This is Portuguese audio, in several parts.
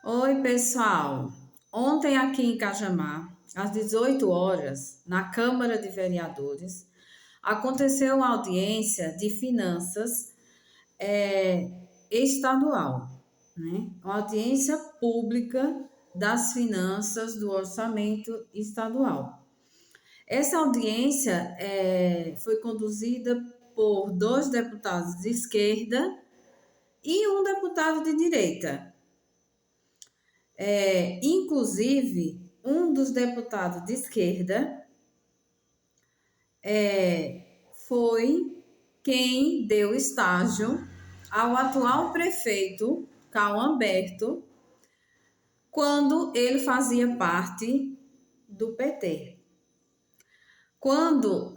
Oi, pessoal. Ontem aqui em Cajamar, às 18 horas, na Câmara de Vereadores, aconteceu uma audiência de finanças estadual, né? Uma audiência pública das finanças do orçamento estadual. Essa audiência foi conduzida por dois deputados de esquerda e um deputado de direita. Inclusive, um dos deputados de esquerda foi quem deu estágio ao atual prefeito, Cauã Berto, quando ele fazia parte do PT. Quando,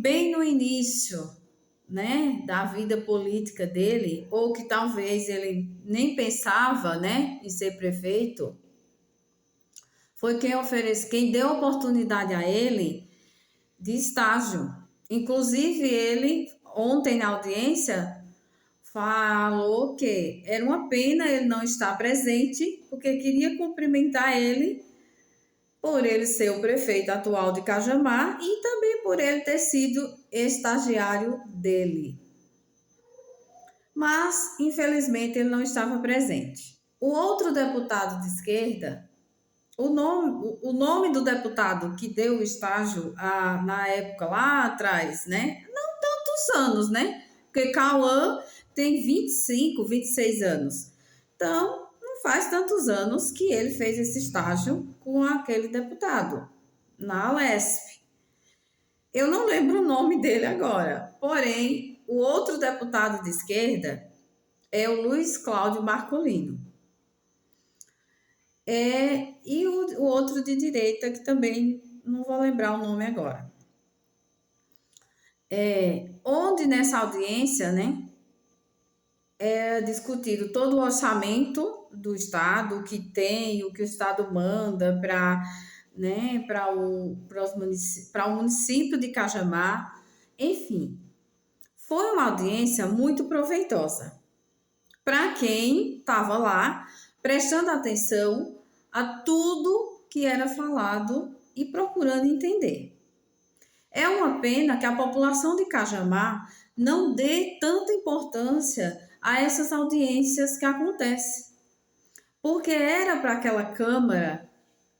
bem no início, né, da vida política dele, ou que talvez ele nem pensava, né, em ser prefeito, foi quem deu oportunidade a ele de estágio. Inclusive, ele, ontem na audiência, falou que era uma pena ele não estar presente, porque queria cumprimentar ele por ele ser o prefeito atual de Cajamar e também por ele ter sido estagiário dele. Mas, infelizmente, ele não estava presente. O outro deputado de esquerda, o nome do deputado que deu o estágio na época lá atrás, né? Não tantos anos, né? Porque Cauã tem 25, 26 anos. Então, não faz tantos anos que ele fez esse estágio com aquele deputado na Alesp. Eu não lembro o nome dele agora, porém, o outro deputado de esquerda é o Luiz Cláudio Marcolino. E o outro de direita, que também não vou lembrar o nome agora. Onde nessa audiência, né, é discutido todo o orçamento do Estado, o que tem, o que o Estado manda para o município de Cajamar, enfim. Foi uma audiência muito proveitosa para quem estava lá prestando atenção a tudo que era falado e procurando entender. É uma pena que a população de Cajamar não dê tanta importância a essas audiências que acontecem, porque era para aquela Câmara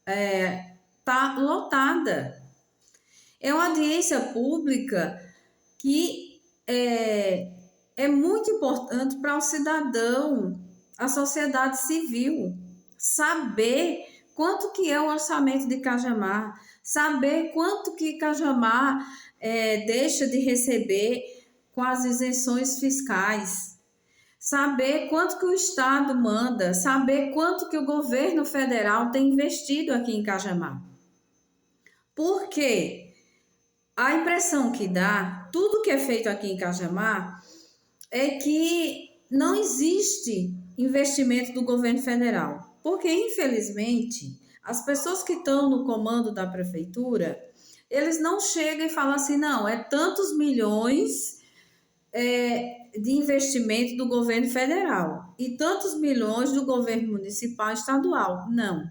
estar lotada. É uma audiência pública que é muito importante para o cidadão, a sociedade civil, saber quanto que é o orçamento de Cajamar, saber quanto que Cajamar deixa de receber com as isenções fiscais, saber quanto que o Estado manda, saber quanto que o governo federal tem investido aqui em Cajamar. Porque a impressão que dá, tudo que é feito aqui em Cajamar, é que não existe investimento do governo federal. Porque, infelizmente, as pessoas que estão no comando da prefeitura, eles não chegam e falam assim, não, é tantos milhões de investimento do governo federal e tantos milhões do governo municipal e estadual. Não.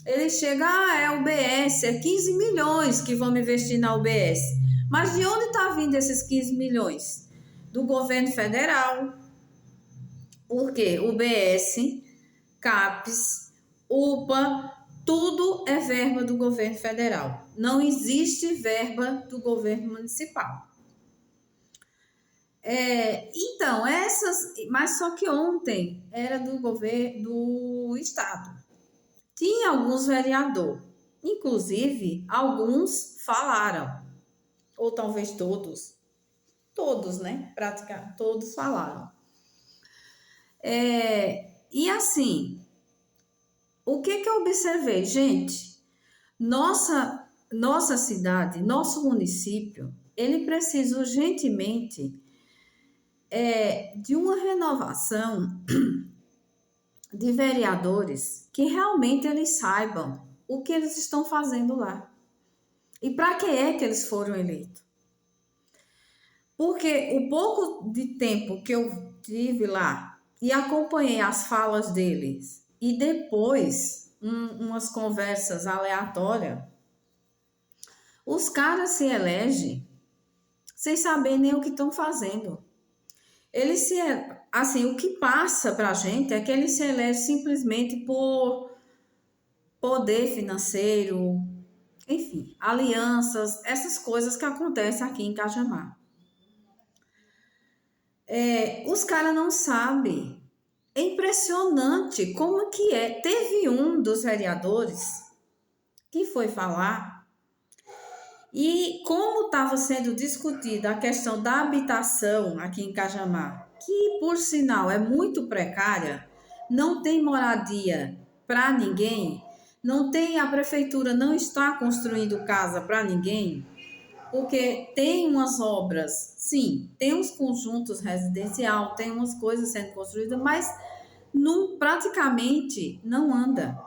Ele chega, é o UBS, é 15 milhões que vão investir na UBS. Mas de onde está vindo esses 15 milhões? Do governo federal. Porque UBS, CAPES, UPA, tudo é verba do governo federal. Não existe verba do governo municipal. Então, mas só que ontem era do governo do estado. Tinha alguns vereadores, inclusive alguns falaram, ou talvez todos, né? Praticamente todos falaram. E assim, o que eu observei, gente? Nossa cidade, nosso município, ele precisa urgentemente de uma renovação de vereadores que realmente eles saibam o que eles estão fazendo lá. E para que eles foram eleitos? Porque o pouco de tempo que eu tive lá e acompanhei as falas deles e depois umas conversas aleatórias, os caras se elegem sem saber nem o que estão fazendo. Eles se, assim, o que passa para a gente é que eles se elegem simplesmente por poder financeiro, enfim, alianças, essas coisas que acontecem aqui em Cajamar. Os caras não sabem. É impressionante como que é. Teve um dos vereadores que foi falar e como estava sendo discutida a questão da habitação aqui em Cajamar, que por sinal é muito precária, não tem moradia para ninguém, não tem, a prefeitura não está construindo casa para ninguém, porque tem umas obras, sim, tem uns conjuntos residencial, tem umas coisas sendo construídas, mas praticamente não anda.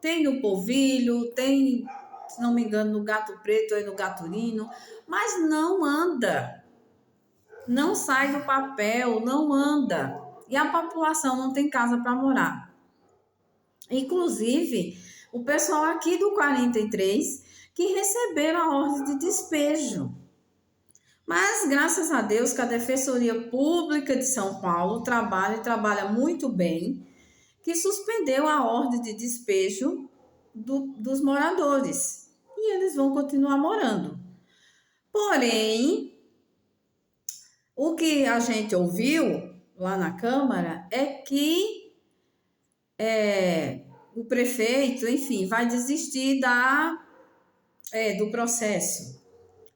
Tem no Polvilho, tem, se não me engano, no Gato Preto e no Gaturino, mas não anda. Não sai do papel, não anda. E a população não tem casa para morar. Inclusive, o pessoal aqui do 43 que receberam a ordem de despejo. Mas, graças a Deus, que a Defensoria Pública de São Paulo trabalha muito bem, que suspendeu a ordem de despejo dos moradores. E eles vão continuar morando. Porém, o que a gente ouviu lá na Câmara é que o prefeito, enfim, vai desistir do processo.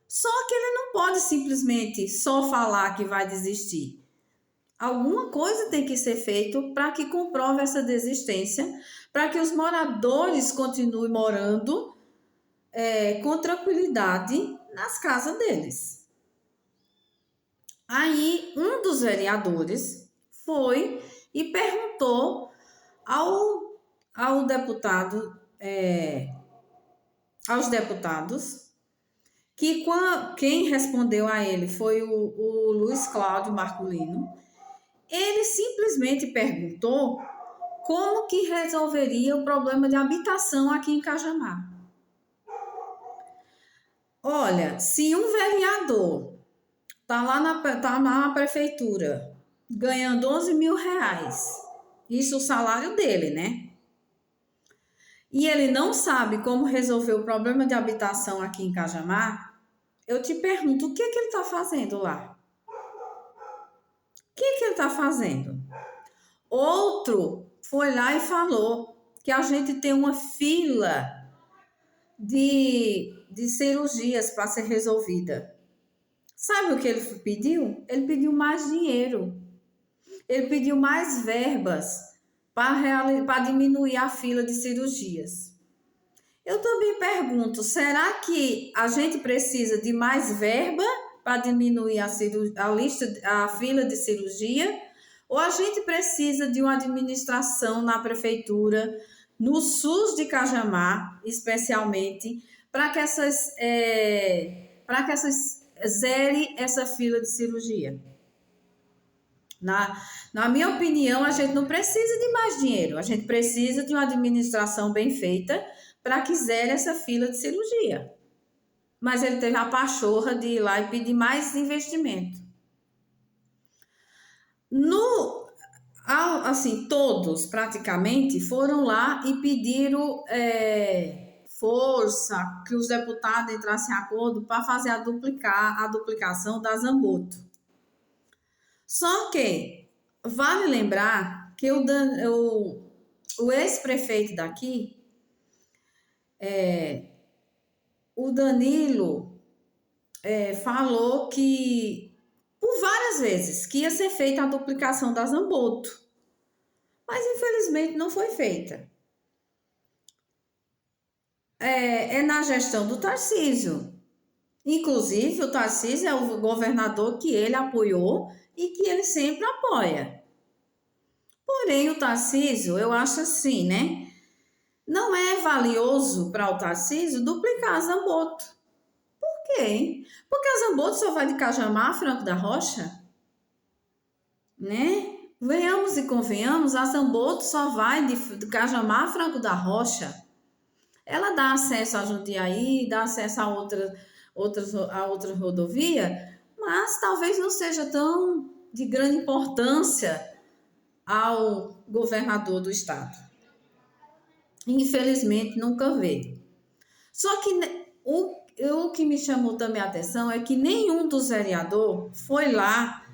Só que ele não pode simplesmente só falar que vai desistir. Alguma coisa tem que ser feito para que comprove essa desistência, para que os moradores continuem morando com tranquilidade nas casas deles. Aí, um dos vereadores foi e perguntou ao deputado, aos deputados, que quem respondeu a ele foi o Luiz Cláudio Marculino. Ele simplesmente perguntou como que resolveria o problema de habitação aqui em Cajamar. Olha, se um vereador tá lá na prefeitura ganhando 11 mil reais, isso é o salário dele, né? E ele não sabe como resolver o problema de habitação aqui em Cajamar, eu te pergunto, o que ele está fazendo lá? O que ele está fazendo? Outro foi lá e falou que a gente tem uma fila de cirurgias para ser resolvida. Sabe o que ele pediu? Ele pediu mais dinheiro. Ele pediu mais verbas para diminuir a fila de cirurgias. Eu também pergunto, será que a gente precisa de mais verba para diminuir a fila de cirurgia? Ou a gente precisa de uma administração na prefeitura, no SUS de Cajamar, especialmente, para que zere essa fila de cirurgia? Na minha opinião, a gente não precisa de mais dinheiro, a gente precisa de uma administração bem feita para que zere essa fila de cirurgia. Mas ele teve a pachorra de ir lá e pedir mais investimento. Assim, todos praticamente foram lá e pediram força, que os deputados entrassem em acordo para fazer a duplicação da Zamboto. Só que vale lembrar que o ex-prefeito daqui, o Danilo, falou que por várias vezes que ia ser feita a duplicação da Zamboto, mas infelizmente não foi feita. É na gestão do Tarcísio. Inclusive, o Tarcísio é o governador que ele apoiou e que ele sempre apoia. Porém, o Tarcísio, eu acho assim, né? Não é valioso para o Tarcísio duplicar a Zamboto. Por quê? Porque a Zamboto só vai de Cajamar a Franco da Rocha, né? Venhamos e convenhamos, a Samboto só vai de Cajamar a Franco da Rocha. Ela dá acesso a Jundiaí, dá acesso a outras rodovias, mas talvez não seja tão de grande importância ao governador do estado. Infelizmente, nunca veio. Só que o que me chamou também a atenção é que nenhum dos vereadores foi lá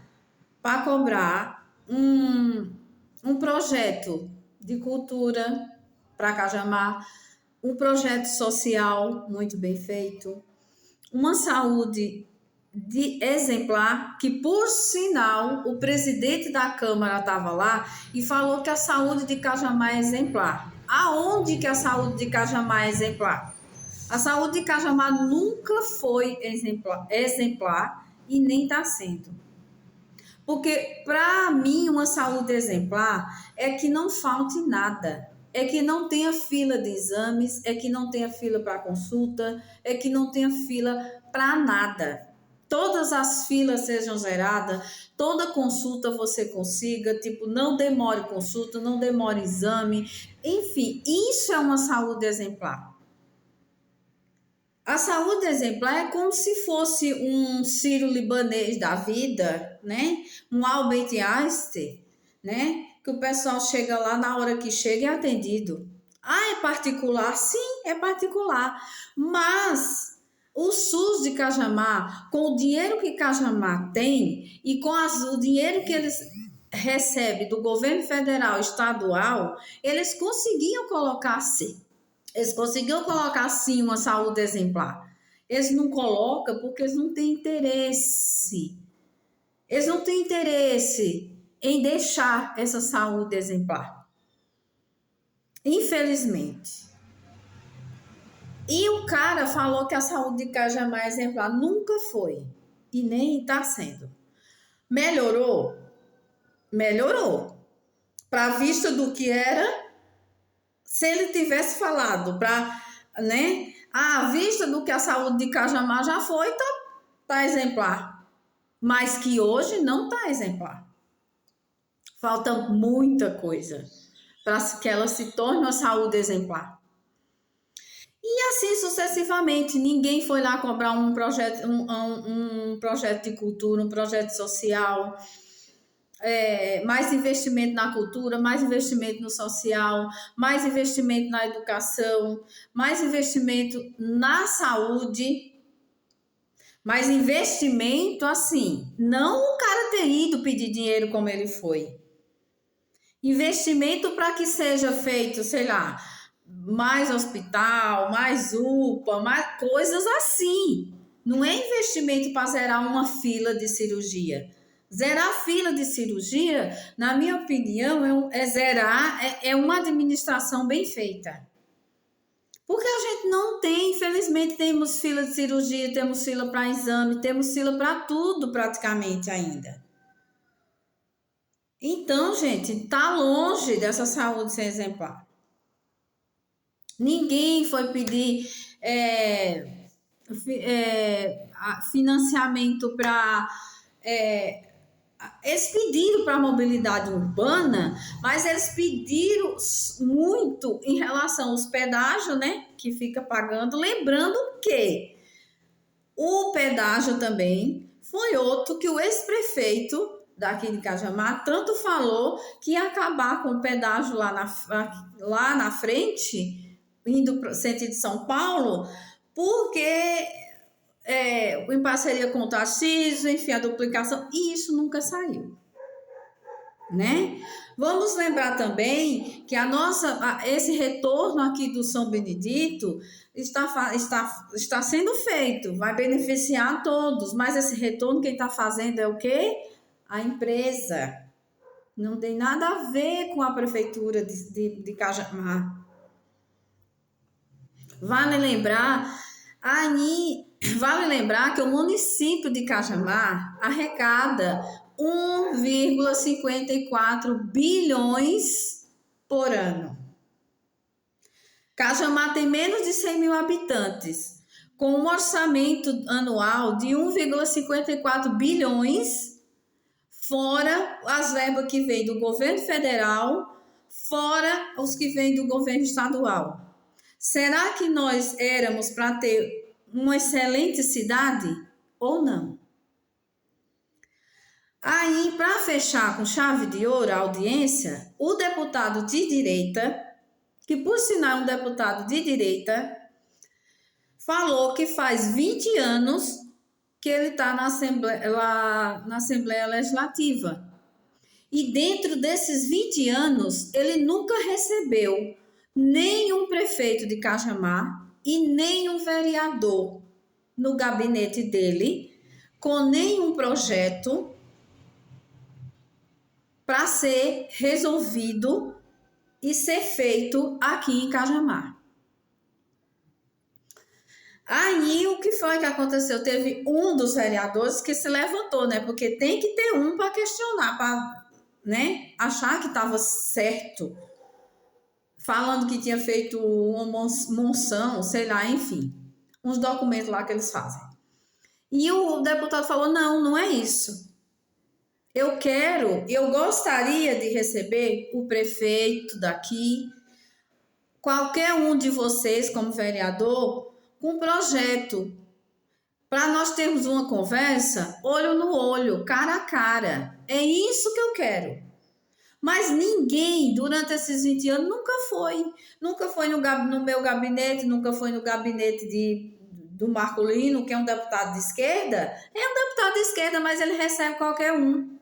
para cobrar um projeto de cultura para Cajamar, um projeto social muito bem feito, uma saúde de exemplar, que por sinal o presidente da Câmara estava lá e falou que a saúde de Cajamar é exemplar. Aonde que a saúde de Cajamar é exemplar? A saúde de Cajamar nunca foi exemplar e nem está sendo. Porque, para mim, uma saúde exemplar é que não falte nada. É que não tenha fila de exames, é que não tenha fila para consulta, é que não tenha fila para nada. Todas as filas sejam zeradas, toda consulta você consiga, tipo, não demore consulta, não demore exame. Enfim, isso é uma saúde exemplar. A saúde exemplar é como se fosse um sírio-libanês da vida, né? Um Albert Einstein, né? Que o pessoal chega lá, na hora que chega é atendido. Ah, é particular? Sim, é particular. Mas o SUS de Cajamar, com o dinheiro que Cajamar tem e com o dinheiro que eles recebem do governo federal, estadual, eles conseguiam colocar assim. Eles conseguiram colocar, sim, uma saúde exemplar. Eles não colocam porque eles não têm interesse. Eles não têm interesse em deixar essa saúde exemplar. Infelizmente. E o cara falou que a saúde de Cajamar é exemplar. Nunca foi. E nem está sendo. Melhorou? Melhorou. Para vista do que era, se ele tivesse falado para, né? À vista do que a saúde de Cajamar já foi, tá exemplar. Mas que hoje não está exemplar. Falta muita coisa para que ela se torne uma saúde exemplar. E assim sucessivamente, ninguém foi lá cobrar um projeto, um projeto de cultura, um projeto social, mais investimento na cultura, mais investimento no social, mais investimento na educação, mais investimento na saúde, mais investimento assim, não o cara ter ido pedir dinheiro como ele foi. Investimento para que seja feito, sei lá, mais hospital, mais UPA, mais coisas assim. Não é investimento para zerar uma fila de cirurgia. Zerar a fila de cirurgia, na minha opinião, é uma administração bem feita. Porque a gente não tem, infelizmente, temos fila de cirurgia, temos fila para exame, temos fila para tudo praticamente ainda. Então, gente, tá longe dessa saúde ser exemplar. Ninguém foi pedir financiamento para... eles pediram para a mobilidade urbana, mas eles pediram muito em relação aos pedágios, né? Que fica pagando. Lembrando que o pedágio também foi outro que o ex-prefeito daqui de Cajamar tanto falou que ia acabar com o pedágio lá na frente, indo para o sentido de São Paulo, porque em parceria com o Tarcísio, enfim, a duplicação, e isso nunca saiu, né? Vamos lembrar também que esse retorno aqui do São Benedito está sendo feito, vai beneficiar todos, mas esse retorno quem está fazendo é o quê? A empresa. Não tem nada a ver com a prefeitura de Cajamar. Vale lembrar que o município de Cajamar arrecada 1,54 bilhões por ano. Cajamar tem menos de 100 mil habitantes, com um orçamento anual de 1,54 bilhões, fora as verbas que vêm do governo federal, fora os que vêm do governo estadual. Será que nós éramos para ter uma excelente cidade ou não? Aí, para fechar com chave de ouro a audiência, o deputado de direita, que por sinal é um deputado de direita, falou que faz 20 anos que ele está na Assembleia Legislativa. E dentro desses 20 anos, ele nunca recebeu nenhum prefeito de Cajamar e nenhum vereador no gabinete dele com nenhum projeto para ser resolvido e ser feito aqui em Cajamar. Aí, o que foi que aconteceu? Teve um dos vereadores que se levantou, né? Porque tem que ter um para questionar, para, né, achar que estava certo, falando que tinha feito uma monção, sei lá, enfim, uns documentos lá que eles fazem. E o deputado falou, não é isso. Eu gostaria de receber o prefeito daqui, qualquer um de vocês como vereador, com um projeto, para nós termos uma conversa, olho no olho, cara a cara. É isso que eu quero. Mas ninguém, durante esses 20 anos, nunca foi no meu gabinete, nunca foi no gabinete do Marco Lino, que é um deputado de esquerda. É um deputado de esquerda, mas ele recebe qualquer um.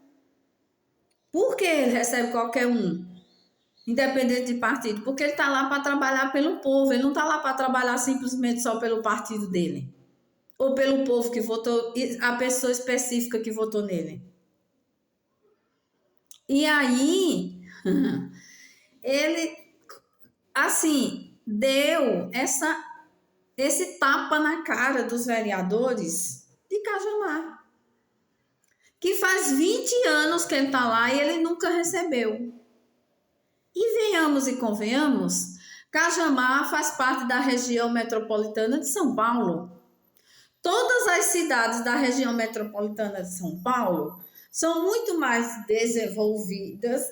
Por que ele recebe qualquer um? Independente de partido, porque ele está lá para trabalhar pelo povo, ele não está lá para trabalhar simplesmente só pelo partido dele, ou pelo povo que votou, a pessoa específica que votou nele. E aí, ele, assim, deu esse tapa na cara dos vereadores de Cajamar, que faz 20 anos que ele está lá e ele nunca recebeu. E venhamos e convenhamos, Cajamar faz parte da região metropolitana de São Paulo. Todas as cidades da região metropolitana de São Paulo são muito mais desenvolvidas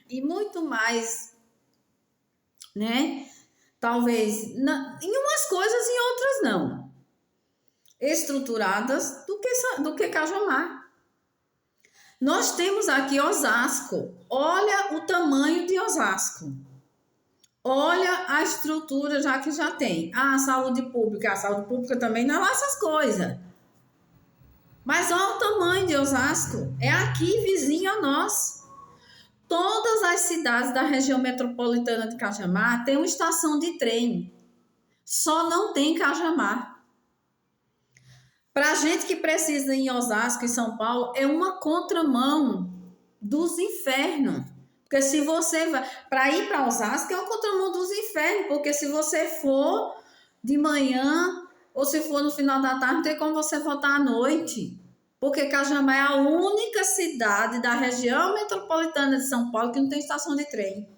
e muito mais, né, talvez, em umas coisas e em outras não, estruturadas do que Cajamar. Nós temos aqui Osasco. Olha o tamanho de Osasco. Olha a estrutura que já tem. A saúde pública. A saúde pública também não é lá essas coisas. Mas olha o tamanho de Osasco. É aqui vizinho a nós. Todas as cidades da região metropolitana de Cajamar têm uma estação de trem. Só não tem Cajamar. Para a gente que precisa ir em Osasco e São Paulo, é uma contramão dos infernos. Porque se você vai para ir para Osasco, é uma contramão dos infernos. Porque se você for de manhã ou se for no final da tarde, não tem como você voltar à noite. Porque Cajamar é a única cidade da região metropolitana de São Paulo que não tem estação de trem.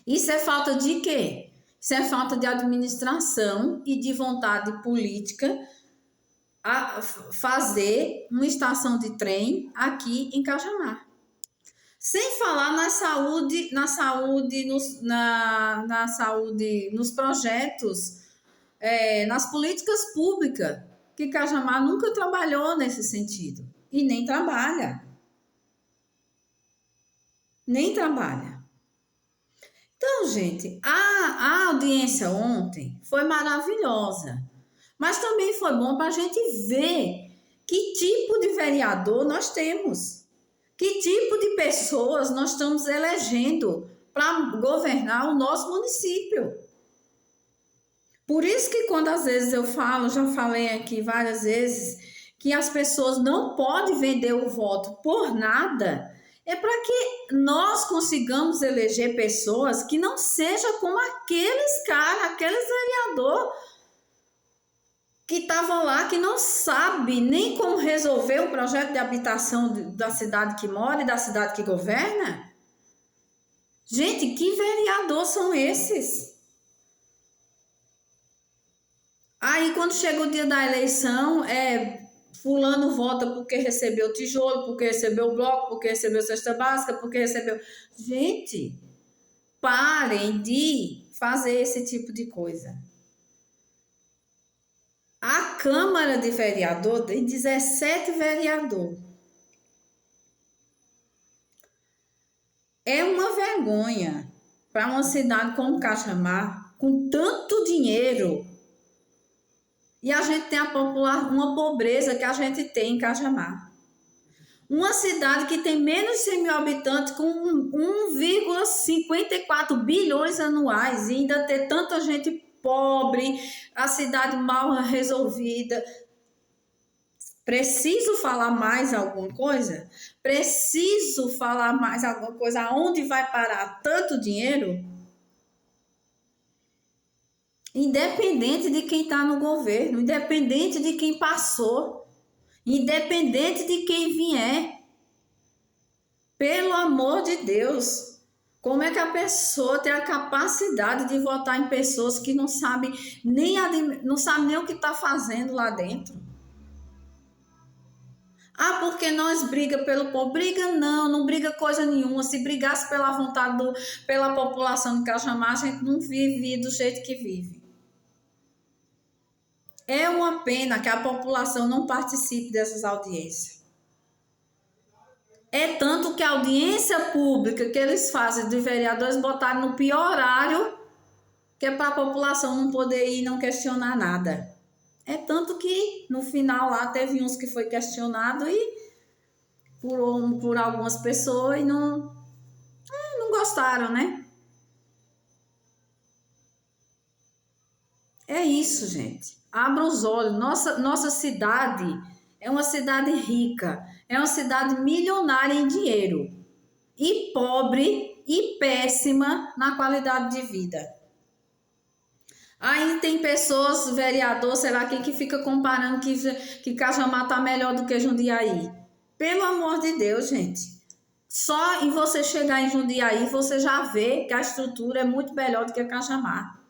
Isso é falta de quê? Isso é falta de administração e de vontade política a fazer uma estação de trem aqui em Cajamar. Sem falar na saúde, nos projetos, nas políticas públicas, que Cajamar nunca trabalhou nesse sentido. E nem trabalha. Nem trabalha. Então, gente, a audiência ontem foi maravilhosa, mas também foi bom para a gente ver que tipo de vereador nós temos, que tipo de pessoas nós estamos elegendo para governar o nosso município. Por isso que quando às vezes eu falo, já falei aqui várias vezes, que as pessoas não podem vender o voto por nada, é para que nós consigamos eleger pessoas que não sejam como aqueles caras, aqueles vereadores que estavam lá, que não sabem nem como resolver o projeto de habitação da cidade que mora e da cidade que governa. Gente, que vereadores são esses? Aí, quando chega o dia da eleição, fulano vota porque recebeu tijolo, porque recebeu bloco, porque recebeu cesta básica, porque recebeu... Gente, parem de fazer esse tipo de coisa. A Câmara de Vereador tem 17 vereadores. É uma vergonha para uma cidade como Cajamar, com tanto dinheiro, e a gente tem uma pobreza que a gente tem em Cajamar. Uma cidade que tem menos de 100 mil habitantes, com 1,54 bilhões anuais, e ainda ter tanta gente pobre, a cidade mal resolvida. Preciso falar mais alguma coisa? Preciso falar mais alguma coisa? Aonde vai parar tanto dinheiro? Independente de quem está no governo, independente de quem passou, independente de quem vier. Pelo amor de Deus, como é que a pessoa tem a capacidade de votar em pessoas que não sabem nem o que está fazendo lá dentro? Ah, porque nós briga pelo povo. Briga não briga coisa nenhuma. Se brigasse pela vontade pela população de Cajamar, a gente não vive do jeito que vive. É uma pena que a população não participe dessas audiências. É tanto que a audiência pública que eles fazem de vereadores botaram no pior horário, que é para a população não poder ir e não questionar nada. É tanto que no final lá teve uns que foi questionado e por algumas pessoas e não gostaram, né? É isso, gente. Abra os olhos. Nossa cidade é uma cidade rica, é uma cidade milionária em dinheiro e pobre e péssima na qualidade de vida. Aí tem pessoas, vereador, sei lá quem, que fica comparando que Cajamar tá melhor do que Jundiaí. Pelo amor de Deus, gente. Só em você chegar em Jundiaí, você já vê que a estrutura é muito melhor do que Cajamar.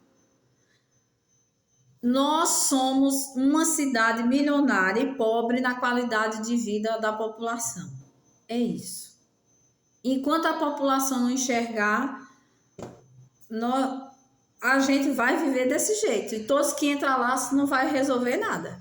Nós somos uma cidade milionária e pobre na qualidade de vida da população. É isso. Enquanto a população não enxergar, a gente vai viver desse jeito. E todos que entram lá não vai resolver nada.